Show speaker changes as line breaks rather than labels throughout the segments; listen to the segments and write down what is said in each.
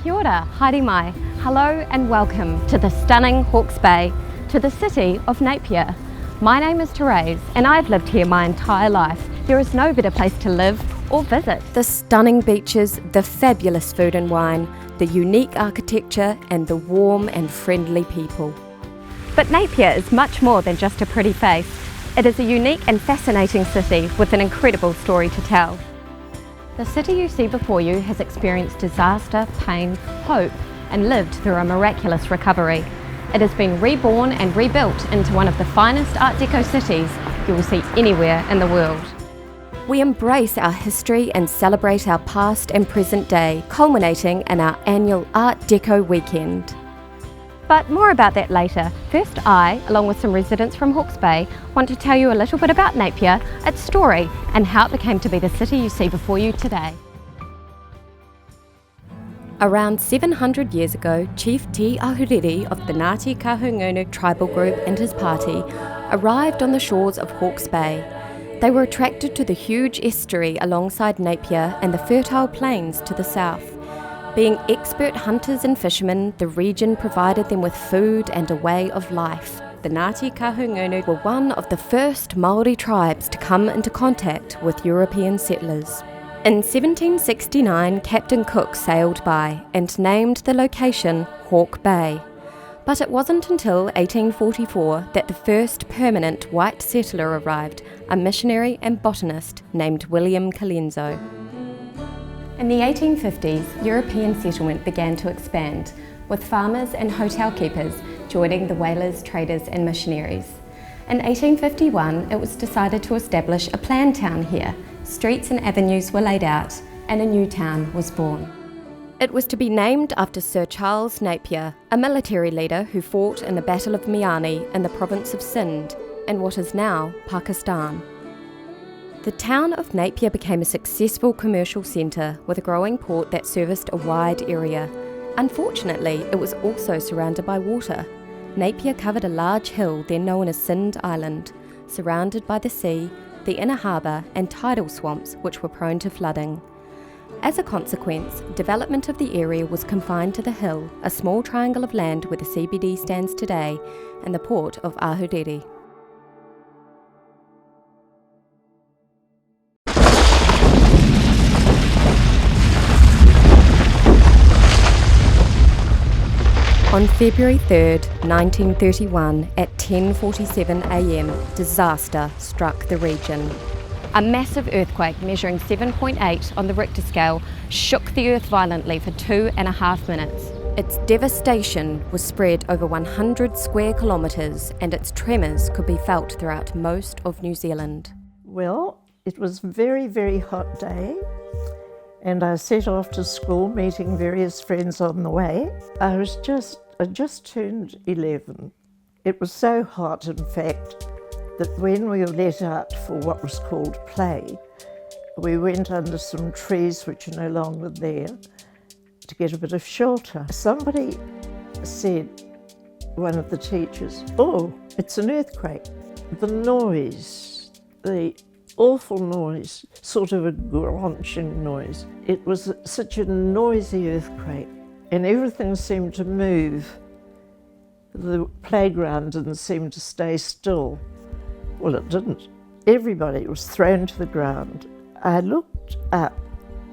Kia ora, haere mai. Hello and welcome to the stunning Hawke's Bay, to the city of Napier. My name is Tremains and I've lived here my entire life. There is no better place to live or visit. The stunning beaches, the fabulous food and wine, the unique architecture and the warm and friendly people. But Napier is much more than just a pretty face. It is a unique and fascinating city with an incredible story to tell. The city you see before you has experienced disaster, pain, hope, and lived through a miraculous recovery. It has been reborn and rebuilt into one of the finest Art Deco cities you will see anywhere in the world. We embrace our history and celebrate our past and present day, culminating in our annual Art Deco Weekend. But more about that later. First, I, along with some residents from Hawke's Bay, want to tell you a little bit about Napier, its story, and how it became to be the city you see before you today. Around 700 years ago, Chief Te Ahuriri of the Ngāti Kahungunu tribal group and his party arrived on the shores of Hawke's Bay. They were attracted to the huge estuary alongside Napier and the fertile plains to the south. Being expert hunters and fishermen, the region provided them with food and a way of life. The Ngāti Kahungunu were one of the first Māori tribes to come into contact with European settlers. In 1769, Captain Cook sailed by and named the location Hawke Bay. But it wasn't until 1844 that the first permanent white settler arrived, a missionary and botanist named William Colenso. In the 1850s, European settlement began to expand, with farmers and hotel keepers joining the whalers, traders and missionaries. In 1851, it was decided to establish a planned town here. Streets and avenues were laid out, and a new town was born. It was to be named after Sir Charles Napier, a military leader who fought in the Battle of Miani in the province of Sindh, in what is now Pakistan. The town of Napier became a successful commercial centre with a growing port that serviced a wide area. Unfortunately, it was also surrounded by water. Napier covered a large hill then known as Sindh Island, surrounded by the sea, the inner harbour and tidal swamps which were prone to flooding. As a consequence, development of the area was confined to the hill, a small triangle of land where the CBD stands today, and the port of Ahuriri. On February 3rd, 1931, at 10:47 a.m, disaster struck the region. A massive earthquake measuring 7.8 on the Richter scale shook the earth violently for 2.5 minutes. Its devastation was spread over 100 square kilometres and its tremors could be felt throughout most of New Zealand.
Well, it was a very, very hot day. And I set off to school, meeting various friends on the way. I just turned 11. It was so hot, in fact, that when we were let out for what was called play, we went under some trees which are no longer there to get a bit of shelter. Somebody said, one of the teachers, "Oh, it's an earthquake." The noise, the awful noise, sort of a gronching noise. It was such a noisy earthquake and everything seemed to move. The playground didn't seem to stay still. Well, it didn't. Everybody was thrown to the ground. I looked up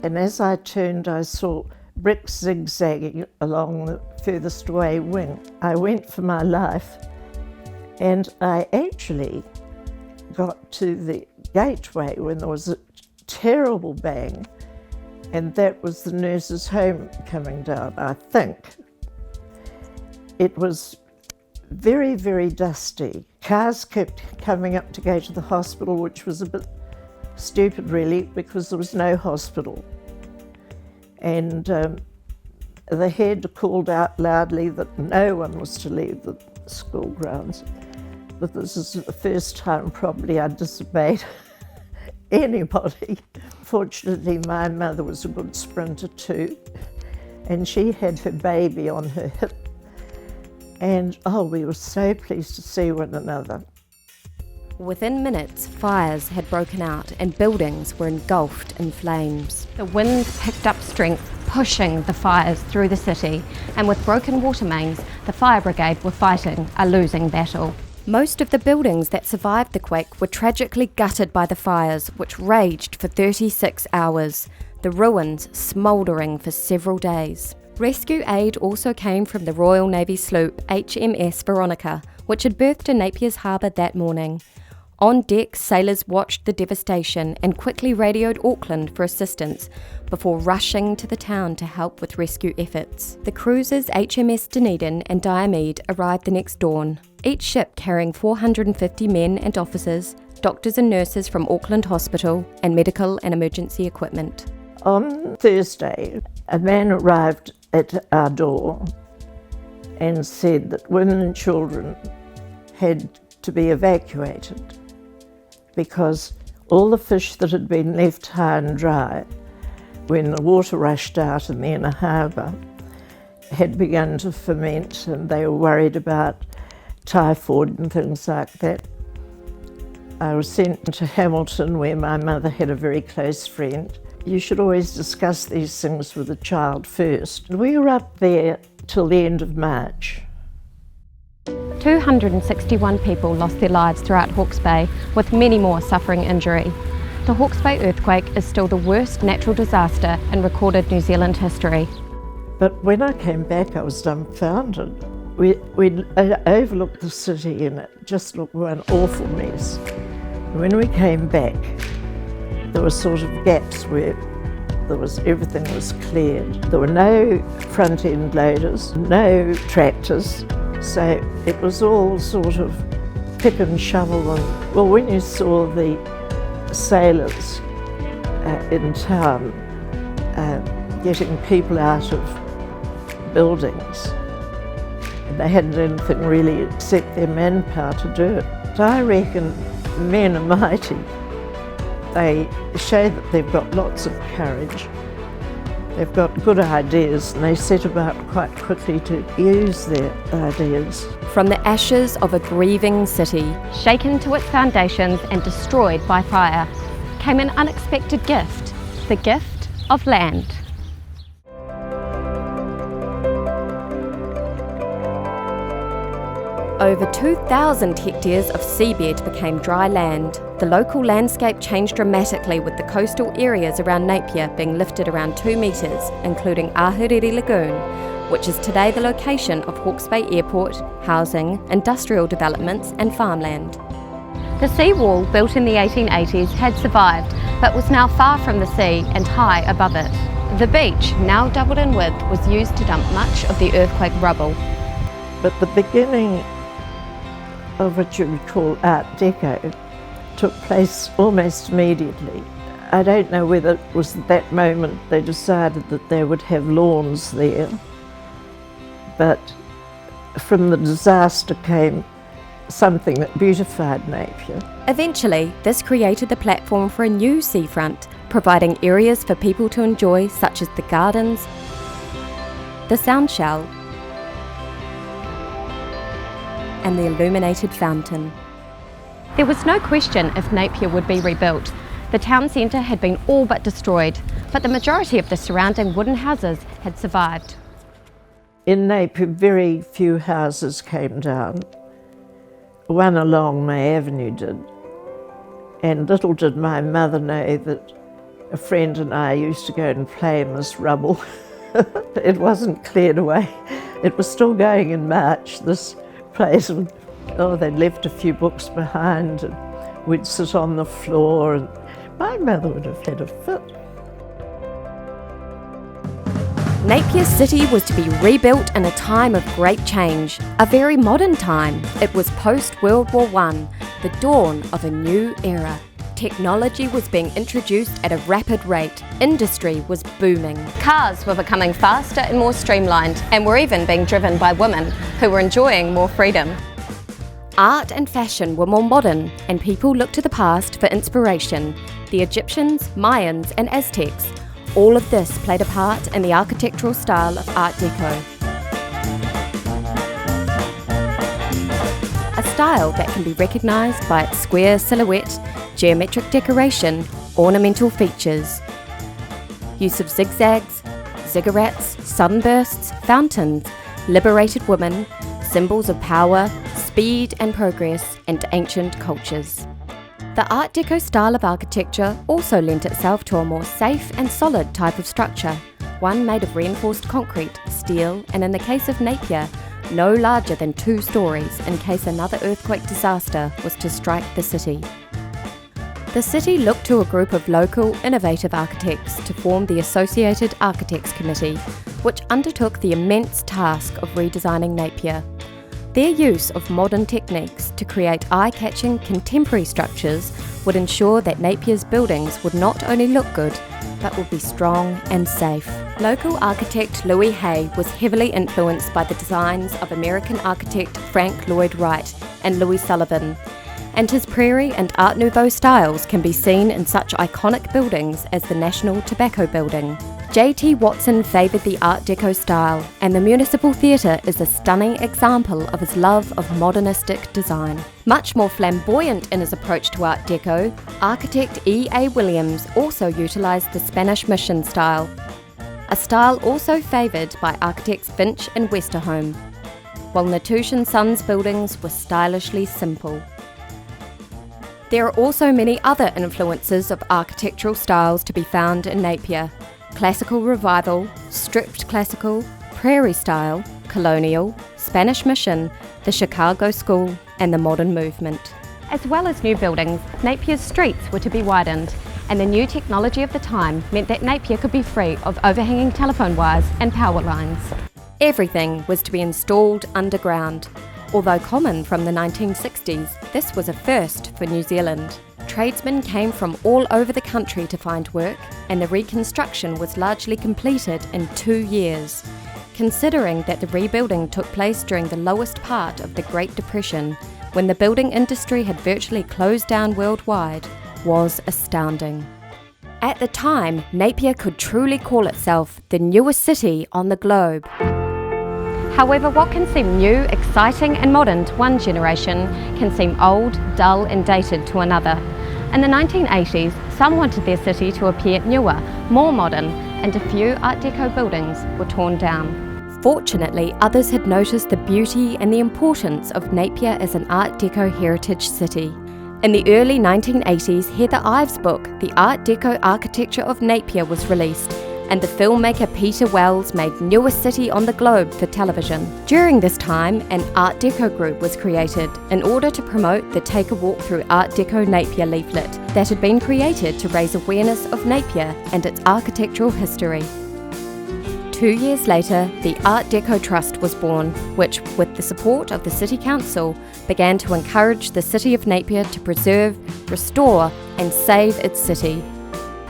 and as I turned I saw bricks zigzagging along the furthest away wing. I went for my life and I actually got to the gateway when there was a terrible bang, and that was the nurses' home coming down, I think. It was very, very dusty. Cars kept coming up to go to the hospital, which was a bit stupid really, because there was no hospital. And the head called out loudly that no one was to leave the school grounds. But this is the first time probably I disobeyed anybody. Fortunately, my mother was a good sprinter too, and she had her baby on her hip. And we were so pleased to see one another.
Within minutes, fires had broken out and buildings were engulfed in flames. The winds picked up strength, pushing the fires through the city, and with broken water mains, the fire brigade were fighting a losing battle. Most of the buildings that survived the quake were tragically gutted by the fires, which raged for 36 hours, the ruins smouldering for several days. Rescue aid also came from the Royal Navy sloop HMS Veronica, which had berthed in Napier's harbour that morning. On deck, sailors watched the devastation and quickly radioed Auckland for assistance before rushing to the town to help with rescue efforts. The cruisers HMS Dunedin and Diomede arrived the next dawn, each ship carrying 450 men and officers, doctors and nurses from Auckland Hospital, and medical and emergency equipment.
On Thursday, a man arrived at our door and said that women and children had to be evacuated because all the fish that had been left high and dry when the water rushed out in the inner harbour had begun to ferment, and they were worried about typhoid and things like that. I was sent to Hamilton, where my mother had a very close friend. You should always discuss these things with the child first. We were up there till the end of March.
261 people lost their lives throughout Hawke's Bay, with many more suffering injury. The Hawke's Bay earthquake is still the worst natural disaster in recorded New Zealand history.
But when I came back, I was dumbfounded. We overlooked the city and it just looked one awful mess. When we came back, there were sort of gaps where everything was cleared. There were no front-end loaders, no tractors, so it was all sort of pick and shovel. And well, when you saw the sailors in town getting people out of buildings, and they hadn't anything really except their manpower to do it. So I reckon men are mighty. They show that they've got lots of courage, they've got good ideas, and they set about quite quickly to use their ideas.
From the ashes of a grieving city, shaken to its foundations and destroyed by fire, came an unexpected gift, the gift of land. Over 2,000 hectares of seabed became dry land. The local landscape changed dramatically, with the coastal areas around Napier being lifted around 2 metres, including Ahuriri Lagoon, which is today the location of Hawke's Bay Airport, housing, industrial developments and farmland. The seawall, built in the 1880s, had survived, but was now far from the sea and high above it. The beach, now doubled in width, was used to dump much of the earthquake rubble.
But the beginning of what you would call Art Deco took place almost immediately. I don't know whether it was at that moment they decided that they would have lawns there, but from the disaster came something that beautified Napier.
Eventually, this created the platform for a new seafront, providing areas for people to enjoy, such as the gardens, the sound shell, and the illuminated fountain. There was no question if Napier would be rebuilt. The town centre had been all but destroyed, but the majority of the surrounding wooden houses had survived.
In Napier, very few houses came down. One along May Avenue did. And little did my mother know that a friend and I used to go and play in this rubble. It wasn't cleared away. It was still going in March, this place. And, they'd left a few books behind, and we'd sit on the floor, and my mother would have had a fit.
Napier City was to be rebuilt in a time of great change, a very modern time. It was post-World War I, the dawn of a new era. Technology was being introduced at a rapid rate. Industry was booming. Cars were becoming faster and more streamlined, and were even being driven by women who were enjoying more freedom. Art and fashion were more modern, and people looked to the past for inspiration. The Egyptians, Mayans, and Aztecs. All of this played a part in the architectural style of Art Deco. A style that can be recognised by its square silhouette, geometric decoration, ornamental features, use of zigzags, ziggurats, sunbursts, fountains, liberated women, symbols of power, speed and progress, and ancient cultures. The Art Deco style of architecture also lent itself to a more safe and solid type of structure, one made of reinforced concrete, steel, and in the case of Napier, no larger than 2 stories in case another earthquake disaster was to strike the city. The city looked to a group of local, innovative architects to form the Associated Architects Committee, which undertook the immense task of redesigning Napier. Their use of modern techniques to create eye-catching contemporary structures would ensure that Napier's buildings would not only look good, but would be strong and safe. Local architect Louis Hay was heavily influenced by the designs of American architect Frank Lloyd Wright and Louis Sullivan, and his Prairie and Art Nouveau styles can be seen in such iconic buildings as the National Tobacco Building. J.T. Watson favoured the Art Deco style, and the Municipal Theatre is a stunning example of his love of modernistic design. Much more flamboyant in his approach to Art Deco, architect E.A. Williams also utilised the Spanish Mission style, a style also favoured by architects Finch and Westerholm, while Natusch & Sons buildings were stylishly simple. There are also many other influences of architectural styles to be found in Napier: Classical Revival, Stripped Classical, Prairie Style, Colonial, Spanish Mission, the Chicago School, and the Modern Movement. As well as new buildings, Napier's streets were to be widened, and the new technology of the time meant that Napier could be free of overhanging telephone wires and power lines. Everything was to be installed underground. Although common from the 1960s, this was a first for New Zealand. Tradesmen came from all over the country to find work, and the reconstruction was largely completed in 2 years. Considering that the rebuilding took place during the lowest part of the Great Depression, when the building industry had virtually closed down worldwide, was astounding. At the time, Napier could truly call itself the newest city on the globe. However, what can seem new, exciting and modern to one generation can seem old, dull and dated to another. In the 1980s, some wanted their city to appear newer, more modern, and a few Art Deco buildings were torn down. Fortunately, others had noticed the beauty and the importance of Napier as an Art Deco heritage city. In the early 1980s, Heather Ives' book, The Art Deco Architecture of Napier, was released, and the filmmaker Peter Wells made Newest City on the Globe for television. During this time, an Art Deco group was created in order to promote the Take a Walk Through Art Deco Napier leaflet that had been created to raise awareness of Napier and its architectural history. 2 years later, the Art Deco Trust was born, which, with the support of the City Council, began to encourage the City of Napier to preserve, restore and save its city.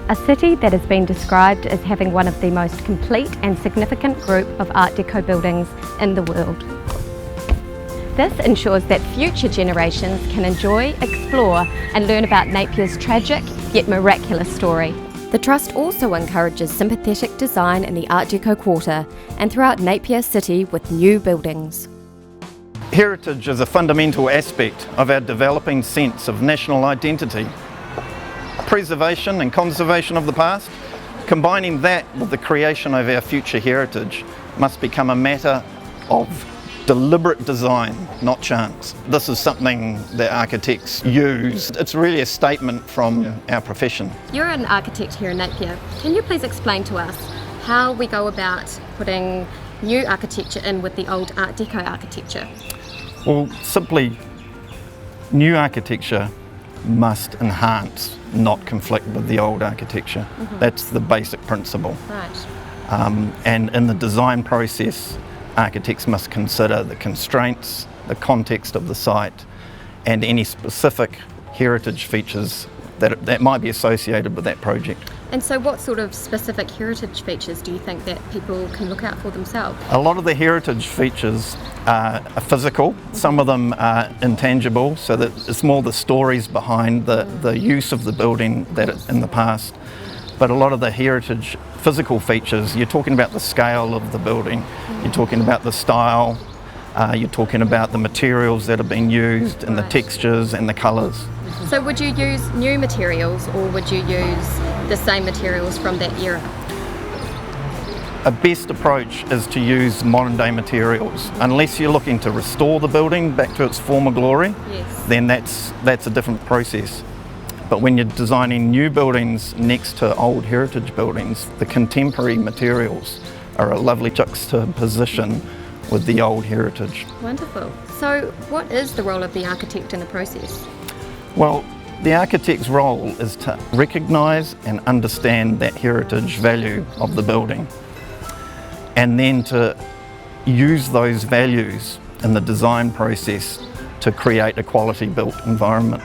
A city that has been described as having one of the most complete and significant group of Art Deco buildings in the world. This ensures that future generations can enjoy, explore and learn about Napier's tragic yet miraculous story. The Trust also encourages sympathetic design in the Art Deco quarter and throughout Napier City with new buildings.
Heritage is a fundamental aspect of our developing sense of national identity. Preservation and conservation of the past, combining that with the creation of our future heritage, must become a matter of deliberate design, not chance. This is something that architects use. It's really a statement from our profession.
You're an architect here in Napier. Can you please explain to us how we go about putting new architecture in with the old Art Deco architecture?
Well, simply, new architecture must enhance, not conflict with the old architecture. That's the basic principle.
Right.
And in the design process, architects must consider the constraints, the context of the site, and any specific heritage features that might be associated with that project.
And so what sort of specific heritage features do you think that people can look out for themselves?
A lot of the heritage features are physical, some of them are intangible, so that it's more the stories behind the use of the building in the past. But a lot of the heritage physical features, you're talking about the scale of the building, you're talking about the style, you're talking about the materials that have been used and the textures and the colours.
So would you use new materials or would you use the same materials from that era?
a best approach is to use modern day materials. Unless you're looking to restore the building back to its former glory, then that's a different process. But when you're designing new buildings next to old heritage buildings, the contemporary materials are a lovely juxtaposition with the old heritage.
Wonderful. So what is the role of the architect in the process?
Well, the architect's role is to recognise and understand that heritage value of the building, and then to use those values in the design process to create a quality built environment.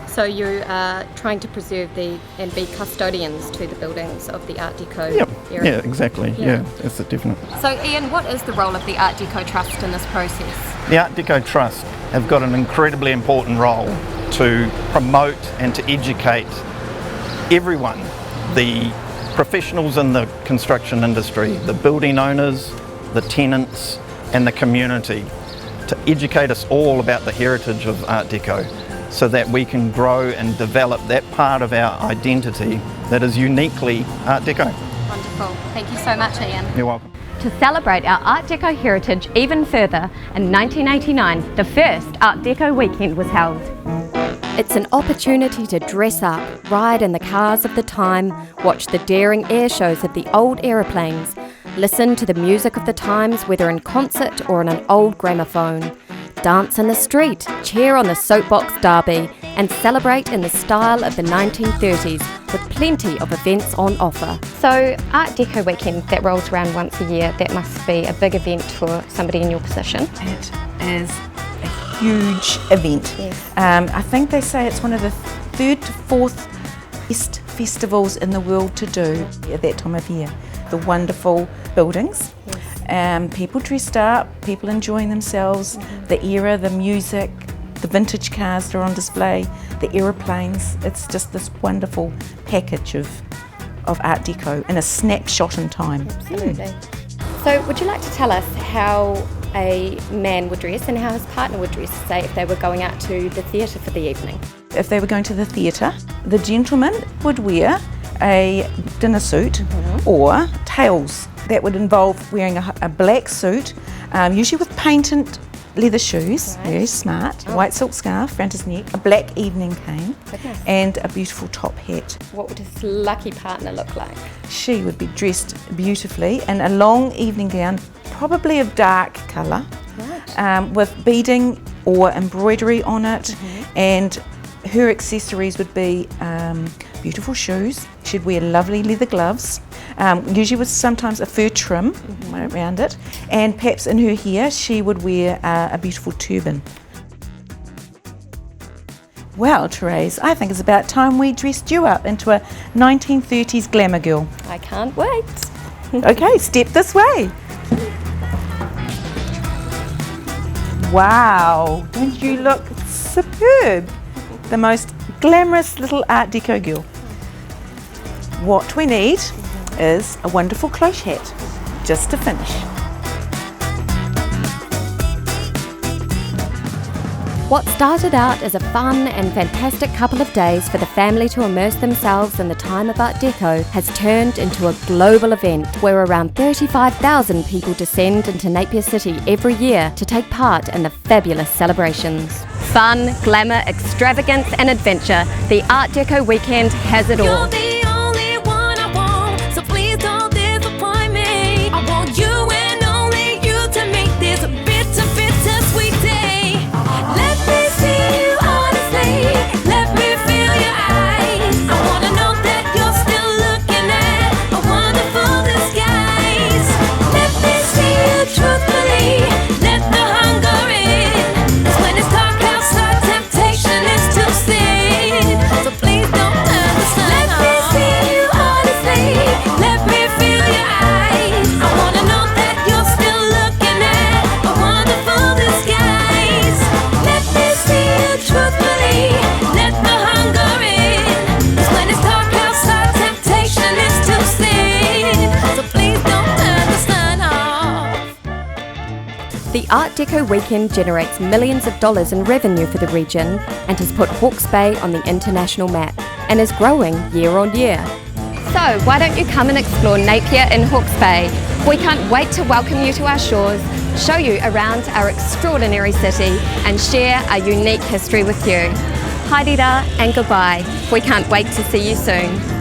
So you are trying to preserve and be custodians to the buildings of the Art Deco era?
Yeah, exactly. Yeah, that's a definite.
So Ian, what is the role of the Art Deco Trust in this process?
The Art Deco Trust have got an incredibly important role to promote and to educate everyone, the professionals in the construction industry, the building owners, the tenants and the community, to educate us all about the heritage of Art Deco, so that we can grow and develop that part of our identity that is uniquely Art Deco.
Wonderful. Thank you so much, Ian.
You're welcome.
To celebrate our Art Deco heritage even further, in 1989, the first Art Deco Weekend was held. It's an opportunity to dress up, ride in the cars of the time, watch the daring air shows of the old aeroplanes, listen to the music of the times, whether in concert or on an old gramophone, dance in the street, cheer on the soapbox derby, and celebrate in the style of the 1930s with plenty of events on offer. So Art Deco Weekend, that rolls around once a year, that must be a big event for somebody in your position.
It is a huge event.
Yes.
I think they say it's one of the 3rd to 4th best festivals in the world to do at that time of year. The wonderful buildings.
Yes.
People dressed up, people enjoying themselves, the era, the music, the vintage cars that are on display, the aeroplanes. It's just this wonderful package of Art Deco in a snapshot in time.
Absolutely. So would you like to tell us how a man would dress and how his partner would dress, say if they were going out to the theatre for the evening?
If they were going to the theatre, the gentleman would wear a dinner suit or tails. That would involve wearing a black suit, usually with painted leather shoes, very smart, white silk scarf around his neck, a black evening cane, and a beautiful top hat.
What would his lucky partner look like?
She would be dressed beautifully in a long evening gown, probably of dark colour, with beading or embroidery on it, and her accessories would be beautiful shoes. She'd wear lovely leather gloves, usually with sometimes a fur trim around it, and perhaps in her hair she would wear a beautiful turban. Well, Therese, I think it's about time we dressed you up into a 1930s glamour girl.
I can't wait.
Okay, step this way. Wow, don't you look superb? The most glamorous little Art Deco girl. What we need is a wonderful cloche hat, just to finish.
What started out as a fun and fantastic couple of days for the family to immerse themselves in the time of Art Deco has turned into a global event where around 35,000 people descend into Napier City every year to take part in the fabulous celebrations. Fun, glamour, extravagance and adventure, the Art Deco Weekend has it all. The Art Deco Weekend generates millions of dollars in revenue for the region and has put Hawke's Bay on the international map and is growing year on year. So why don't you come and explore Napier in Hawke's Bay? We can't wait to welcome you to our shores, show you around our extraordinary city and share our unique history with you. Haere rā and goodbye. We can't wait to see you soon.